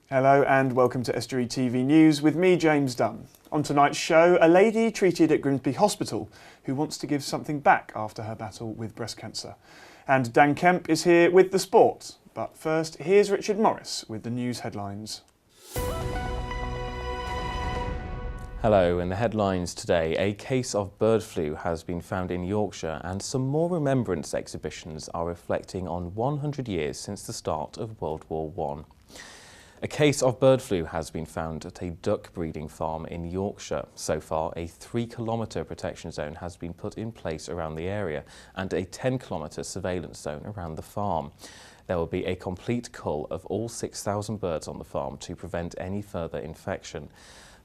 Hello and welcome to Estuary TV News with me, James Dunn. On tonight's show, a lady treated at Grimsby Hospital who wants to give something back after her battle with breast cancer. And Dan Kemp is here with the sport. But first, here's Richard Morris with the news headlines. Hello, in the headlines today, a case of bird flu has been found in Yorkshire and some more remembrance exhibitions are reflecting on 100 years since the start of World War I. A case of bird flu has been found at a duck breeding farm in Yorkshire. So far, a 3-kilometre protection zone has been put in place around the area and a 10-kilometre surveillance zone around the farm. There will be a complete cull of all 6,000 birds on the farm to prevent any further infection.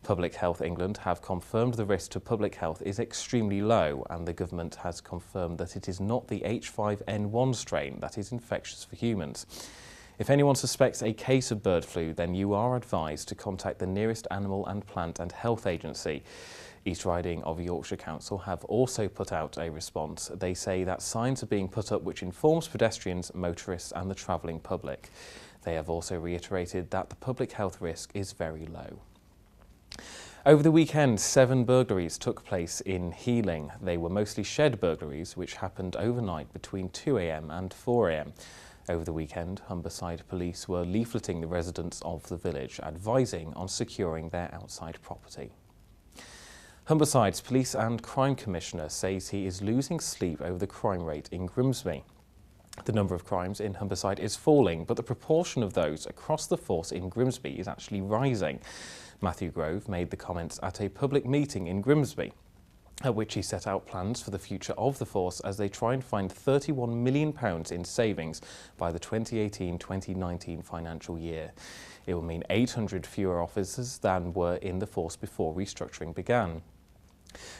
Public Health England have confirmed the risk to public health is extremely low, and the government has confirmed that it is not the H5N1 strain that is infectious for humans. If anyone suspects a case of bird flu, then you are advised to contact the nearest Animal and Plant and Health Agency. East Riding of Yorkshire Council have also put out a response. They say that signs are being put up which informs pedestrians, motorists and the travelling public. They have also reiterated that the public health risk is very low. Over the weekend, 7 burglaries took place in Healing. They were mostly shed burglaries which happened overnight between 2 a.m. and 4 a.m. Over the weekend, Humberside police were leafleting the residents of the village, advising on securing their outside property. Humberside's Police and Crime Commissioner says he is losing sleep over the crime rate in Grimsby. The number of crimes in Humberside is falling, but the proportion of those across the force in Grimsby is actually rising. Matthew Grove made the comments at a public meeting in Grimsby, at which he set out plans for the future of the force as they try and find £31 million in savings by the 2018-2019 financial year. It will mean 800 fewer officers than were in the force before restructuring began.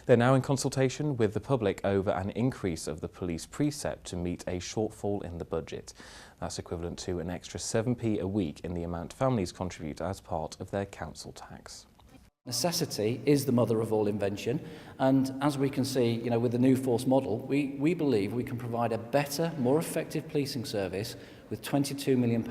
They're now in consultation with the public over an increase of the police precept to meet a shortfall in the budget. That's equivalent to an extra 7p a week in the amount families contribute as part of their council tax. Necessity is the mother of all invention, and as we can see, with the new force model, we believe we can provide a better, more effective policing service with £22 million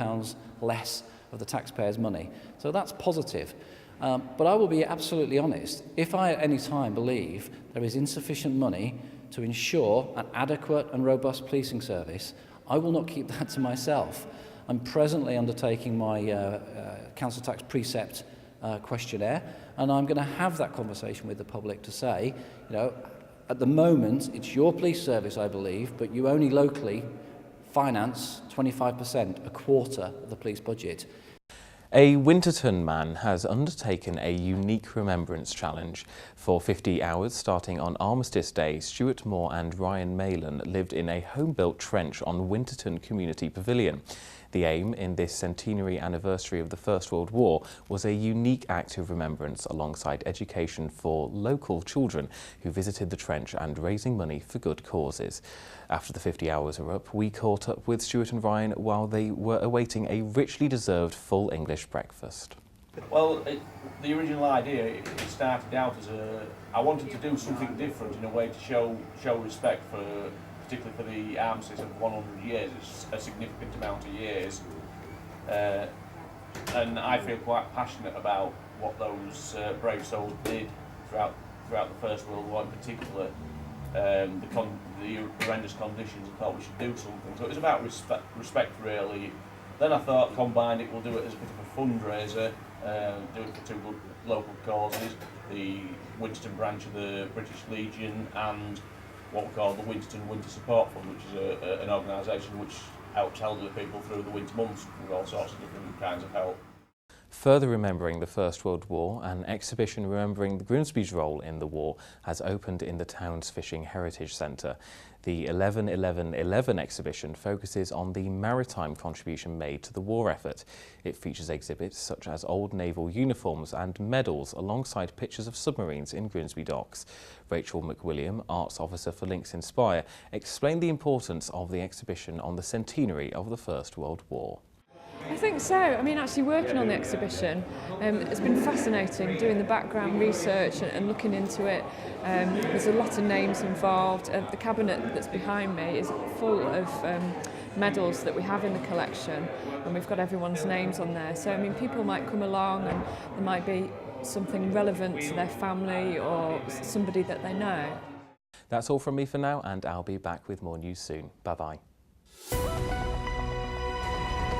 less of the taxpayers' money. So that's positive. But I will be absolutely honest, if I at any time believe there is insufficient money to ensure an adequate and robust policing service, I will not keep that to myself. I'm presently undertaking my council tax precept questionnaire, and I'm going to have that conversation with the public to say, at the moment it's your police service, I believe, but you only locally finance 25%, a quarter of the police budget. A Winterton man has undertaken a unique remembrance challenge. For 50 hours, starting on Armistice Day, Stuart Moore and Ryan Maylan lived in a home-built trench on Winterton Community Pavilion. The aim in this centenary anniversary of the First World War was a unique act of remembrance alongside education for local children who visited the trench and raising money for good causes. After the 50 hours were up, we caught up with Stuart and Ryan while they were awaiting a richly deserved full English breakfast. Well, the original idea, it started out as I wanted to do something different in a way to show respect for, particularly for the armistice of 100 years. It's a significant amount of years, and I feel quite passionate about what those brave souls did throughout the First World War, in particular the horrendous conditions. I thought we should do something. So it was about respect really. Then I thought, combined it, we'll do it as a bit of a fundraiser, do it for 2 good local causes, the Winterton branch of the British Legion and what we call the Winterton Winter Support Fund, which is an organisation which helps elderly people through the winter months with all sorts of different kinds of help. Further remembering the First World War, an exhibition remembering the Grimsby's role in the war has opened in the town's Fishing Heritage Centre. The 11-11-11 exhibition focuses on the maritime contribution made to the war effort. It features exhibits such as old naval uniforms and medals alongside pictures of submarines in Grimsby docks. Rachel McWilliam, Arts Officer for Links Inspire, explained the importance of the exhibition on the centenary of the First World War. I think so. I mean, actually working on the exhibition, it's been fascinating doing the background research and looking into it. There's a lot of names involved. The cabinet that's behind me is full of medals that we have in the collection. and we've got everyone's names on there. So I mean, people might come along and there might be something relevant to their family or somebody that they know. That's all from me for now, and I'll be back with more news soon. Bye-bye.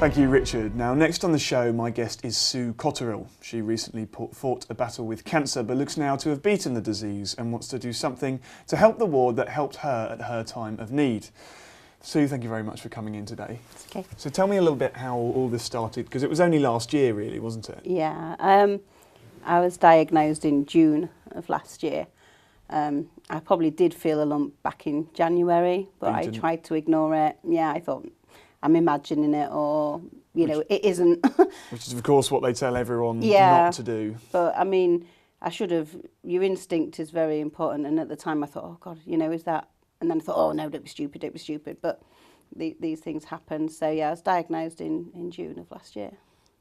Thank you, Richard. Now, next on the show, my guest is Sue Cotterill. She recently fought a battle with cancer, but looks now to have beaten the disease and wants to do something to help the ward that helped her at her time of need. Sue, thank you very much for coming in today. Okay. So tell me a little bit how all this started, because it was only last year, really, wasn't it? Yeah, I was diagnosed in June of last year. I probably did feel a lump back in January, but I tried to ignore it. Yeah, I thought I'm imagining it, or, you know, it isn't. Which is, of course, what they tell everyone not to do. But, I mean, I should have. Your instinct is very important. And at the time I thought, oh, God, you know, is that? And then I thought, oh, no, don't be stupid. But these things happen. So, yeah, I was diagnosed in June of last year.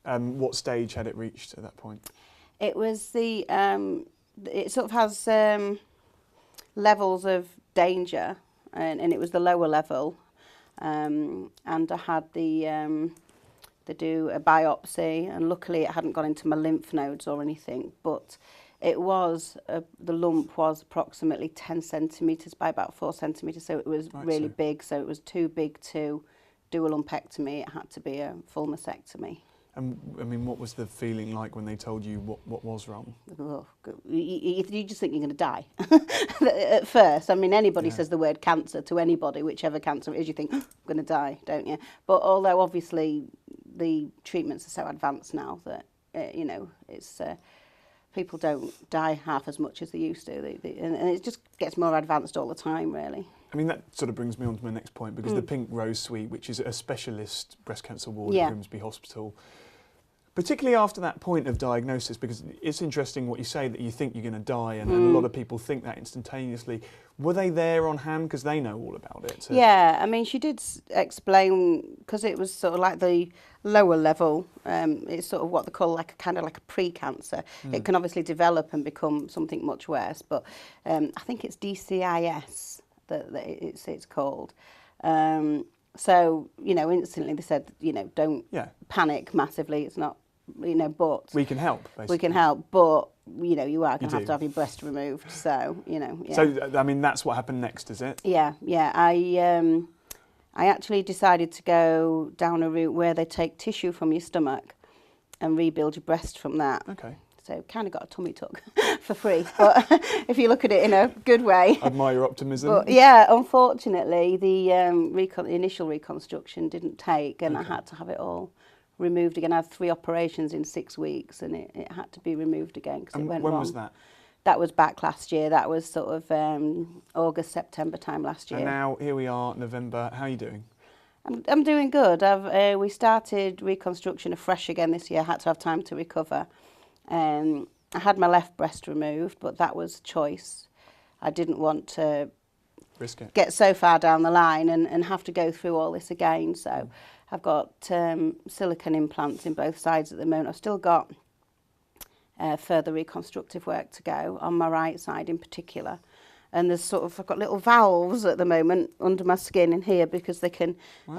What stage had it reached at that point? It was it sort of has levels of danger, and it was the lower level. And I had they do a biopsy, and luckily it hadn't gone into my lymph nodes or anything, but it was, the lump was approximately 10 centimetres by about 4 centimetres, so it was really big, so it was too big to do a lumpectomy. It had to be a full mastectomy. And I mean, what was the feeling like when they told you what was wrong? Oh, you just think you're going to die at first. I mean, anybody says the word cancer to anybody, whichever cancer it is, you think, I'm going to die, don't you? But although obviously the treatments are so advanced now that, you know, it's people don't die half as much as they used to. And it just gets more advanced all the time, really. I mean, that sort of brings me on to my next point, because the Pink Rose Suite, which is a specialist breast cancer ward at Grimsby Hospital, particularly after that point of diagnosis, because it's interesting what you say, that you think you're going to die, and a lot of people think that instantaneously. Were they there on hand, because they know all about it? Yeah, I mean, she did explain, because it was sort of like the lower level, it's sort of what they call like a pre-cancer. It can obviously develop and become something much worse, but I think it's DCIS that it's called. So, you know, instantly they said, you know, don't panic massively. It's not, you know, but... We can help, basically. We can help, but, you know, you are going to have your breast removed. So, you know, So, I mean, that's what happened next, is it? Yeah. I actually decided to go down a route where they take tissue from your stomach and rebuild your breast from that. Okay. So kind of got a tummy tuck for free, but if you look at it in a good way. Admire your optimism. But yeah, unfortunately, the initial reconstruction didn't take, and I had to have it all removed again. I had 3 operations in 6 weeks, and it had to be removed again because it went wrong. When was that? That was back last year. That was sort of August, September time last year. And now here we are, November. How are you doing? I'm doing good. We started reconstruction afresh again this year. I had to have time to recover. I had my left breast removed, but that was choice. I didn't want to risk it, get so far down the line and have to go through all this again. So I've got silicone implants in both sides at the moment. I've still got further reconstructive work to go on my right side in particular. And there's I've got little valves at the moment under my skin in here because they can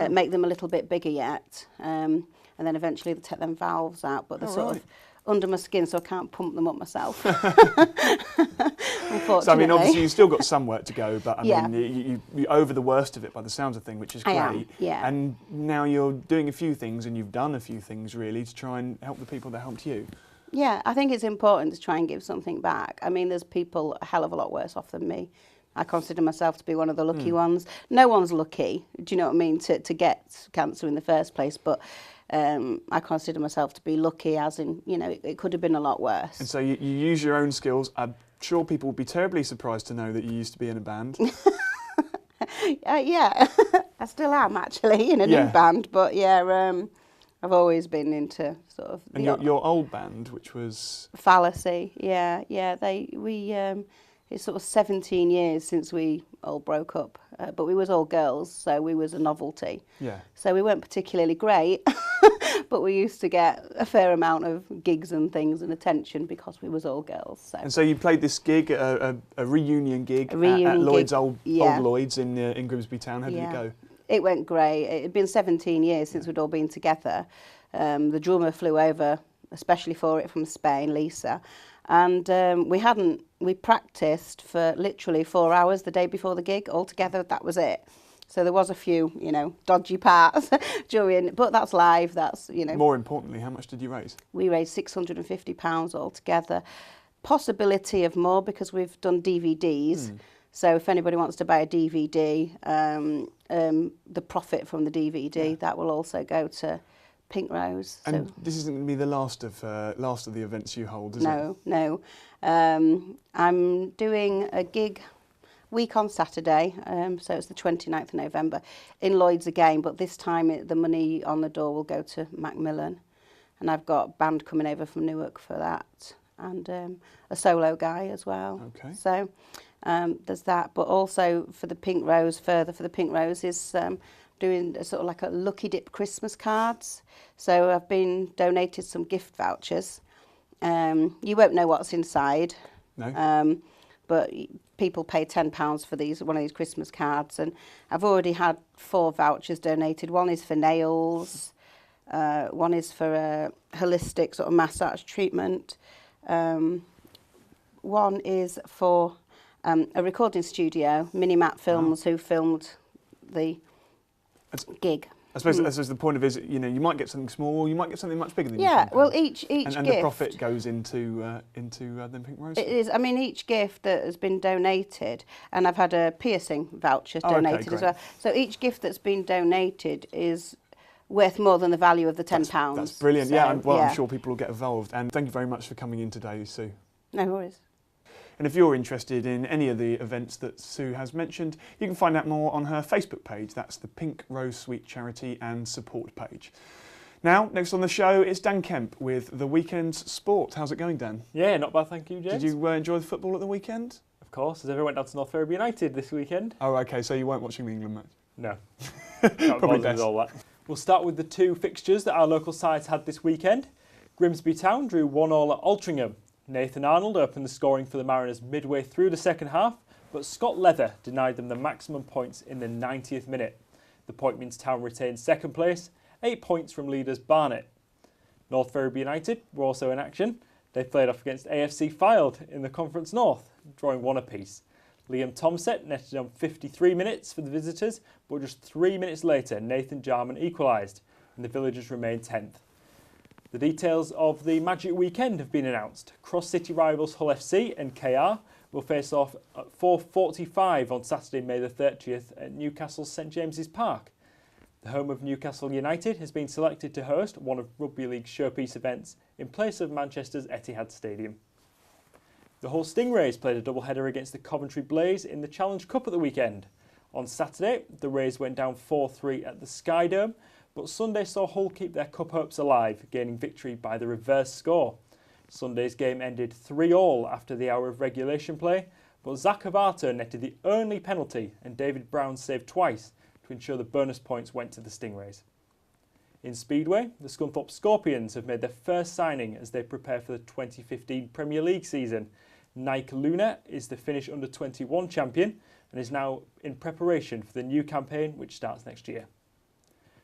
make them a little bit bigger yet. And then eventually they'll take them valves out, but they're sort of under my skin, so I can't pump them up myself. Unfortunately. So I mean, obviously you've still got some work to go, but I mean, you're over the worst of it by the sounds of things, which is great. I am, yeah. And now you're doing a few things, and you've done a few things really to try and help the people that helped you. Yeah, I think it's important to try and give something back. I mean, there's people a hell of a lot worse off than me. I consider myself to be one of the lucky ones. No one's lucky, do you know what I mean, to get cancer in the first place, but I consider myself to be lucky, as in, you know, it could have been a lot worse. And so you use your own skills. I'm sure people will be terribly surprised to know that you used to be in a band. Yeah, I still am actually in a new band, but yeah, I've always been into sort of... And your old band, which was... Fallacy, yeah. It's sort of 17 years since we all broke up, but we was all girls, so we was a novelty. Yeah. So we weren't particularly great, but we used to get a fair amount of gigs and things and attention because we was all girls. So. And so you played this gig, a reunion gig at Lloyd's, old Lloyd's in Grimsby Town. How did it go? It went great. It had been 17 years since we'd all been together. The drummer flew over, especially for it, from Spain, Lisa. And we practiced for literally 4 hours the day before the gig altogether. That was it. So there was a few, dodgy parts during, but that's live. That's, More importantly, how much did you raise? We raised £650 altogether. Possibility of more because we've done DVDs. So if anybody wants to buy a DVD, the profit from the DVD, that will also go to Pink Rose. And so this isn't going to be the last of the events you hold, is it? No. I'm doing a gig week on Saturday, so it's the 29th of November, in Lloyd's again, but this time the money on the door will go to Macmillan. And I've got a band coming over from Newark for that, and a solo guy as well. Okay. So there's that, but also for the Pink Rose, is doing a sort of like a Lucky Dip Christmas cards. So I've been donated some gift vouchers. You won't know what's inside. No. But people pay £10 for one of these Christmas cards, and I've already had 4 vouchers donated. One is for nails, one is for a holistic sort of massage treatment, one is for a recording studio, Minimat Films, who filmed the gig. I suppose the point of it is, you might get something small, you might get something much bigger than £10. Well, each and gift. the profit goes into the Pink Rose. It is. I mean, each gift that has been donated, and I've had a piercing voucher donated as well. So each gift that's been donated is worth more than the value of the £10. That's brilliant. So, I'm sure people will get involved. And thank you very much for coming in today, Sue. No worries. And if you're interested in any of the events that Sue has mentioned, you can find out more on her Facebook page. That's the Pink Rose Sweet Charity and Support page. Now, next on the show, it's Dan Kemp with The Weekend's Sport. How's it going, Dan? Yeah, not bad, thank you, James. Did you enjoy the football at the weekend? Of course, as everyone went down to North Ferriby United this weekend. Oh, OK, so you weren't watching the England match? No. Probably best. All that. We'll start with the 2 fixtures that our local sides had this weekend. Grimsby Town drew 1-1 at Altrincham. Nathan Arnold opened the scoring for the Mariners midway through the second half, but Scott Leather denied them the maximum points in the 90th minute. The point means Town retained second place, 8 points from leaders Barnet. North Ferriby United were also in action. They played off against AFC Fylde in the Conference North, drawing 1 apiece. Liam Tomset netted on 53 minutes for the visitors, but just 3 minutes later Nathan Jarman equalised, and the Villagers remained 10th. The details of the Magic Weekend have been announced. Cross-city rivals Hull FC and KR will face off at 4:45 on Saturday, May the 30th at Newcastle's St James's Park. The home of Newcastle United has been selected to host one of Rugby League's showpiece events in place of Manchester's Etihad Stadium. The Hull Stingrays played a doubleheader against the Coventry Blaze in the Challenge Cup at the weekend. On Saturday, the Rays went down 4-3 at the Sky Dome, but Sunday saw Hull keep their cup hopes alive, gaining victory by the reverse score. Sunday's game ended 3-3 after the hour of regulation play, but Zach Avato netted the only penalty and David Brown saved twice to ensure the bonus points went to the Stingrays. In Speedway, the Scunthorpe Scorpions have made their first signing as they prepare for the 2015 Premier League season. Nike Luna is the Finnish under-21 champion and is now in preparation for the new campaign which starts next year.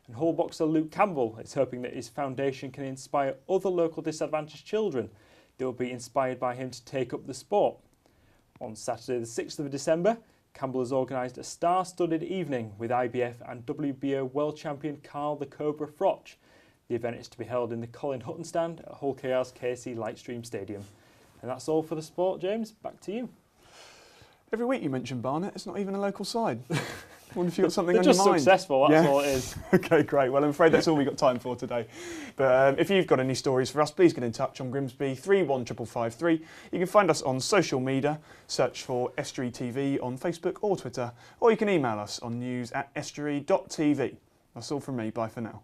And Hull boxer Luke Campbell is hoping that his foundation can inspire other local disadvantaged children that will be inspired by him to take up the sport. On Saturday the 6th of December, Campbell has organised a star-studded evening with IBF and WBO world champion Carl the Cobra Froch. The event is to be held in the Colin Hutton stand at Hull KR's KC Lightstream Stadium. And that's all for the sport, James. Back to you. Every week you mention Barnet, it's not even a local side. I wonder if you've got something on They're your mind. just successful, that's all it is. OK, great. Well, I'm afraid that's all we've got time for today. But if you've got any stories for us, please get in touch on Grimsby 31553. You can find us on social media, search for Estuary TV on Facebook or Twitter, or you can email us on news@estuary.tv. That's all from me. Bye for now.